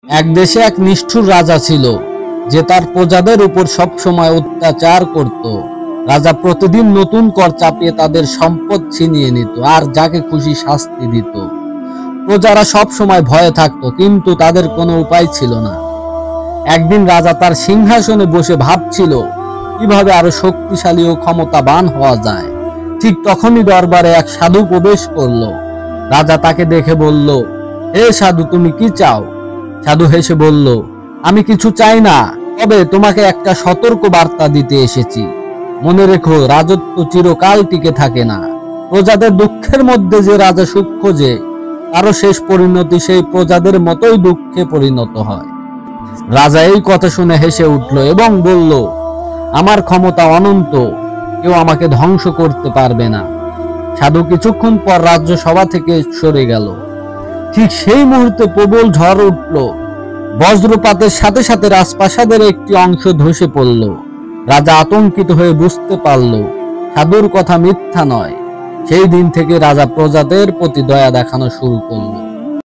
এক দেশে এক নিষ্ঠুর রাজা ছিল, যে তার প্রজাদের উপর সবসময় অত্যাচার করত। রাজা প্রতিদিন নতুন কর চাপিয়ে তাদের সম্পদ ছিনিয়ে নিত আর যাকে খুশি শাস্তি দিত। প্রজারা সব সময় ভয়ে থাকতো, কিন্তু তাদের কোনো উপায় ছিল না। একদিন রাজা তার সিংহাসনে বসে ভাবছিল কিভাবে আরো শক্তিশালী ও ক্ষমতাবান হওয়া যায়। ঠিক তখনই দরবারে এক সাধু প্রবেশ করলো। রাজা তাকে দেখে বলল, হে সাধু, তুমি কি চাও? সাধু হেসে বলল, আমি কিছু চাই না, তবে তোমাকে একটা সতর্ক বার্তা দিতে এসেছি। মনে রেখো, রাজত্ব চিরকাল টিকে থাকে না। প্রজাদের দুঃখের মধ্যে যে রাজা সুখ খোঁজে, তারও শেষ পরিণতি সেই প্রজাদের মতোই দুঃখে পরিণত হয়। রাজা এই কথা শুনে হেসে উঠল এবং বলল, আমার ক্ষমতা অনন্ত, কেউ আমাকে ধ্বংস করতে পারবে না। সাধু কিছুক্ষণ পর রাজ্যসভা থেকে সরে গেল। ঠিক সেই মুহূর্তে প্রবল ঝড় উঠল। বজ্রপাতের সাথে সাথে রাজপ্রাসাদের একটি অংশ ধসে পড়ল। রাজা আতঙ্কিত হয়ে বুঝতে পারল সাধুর কথা মিথ্যা নয়। সেই দিন থেকে রাজা প্রজাদের প্রতি দয়া দেখানো শুরু করল।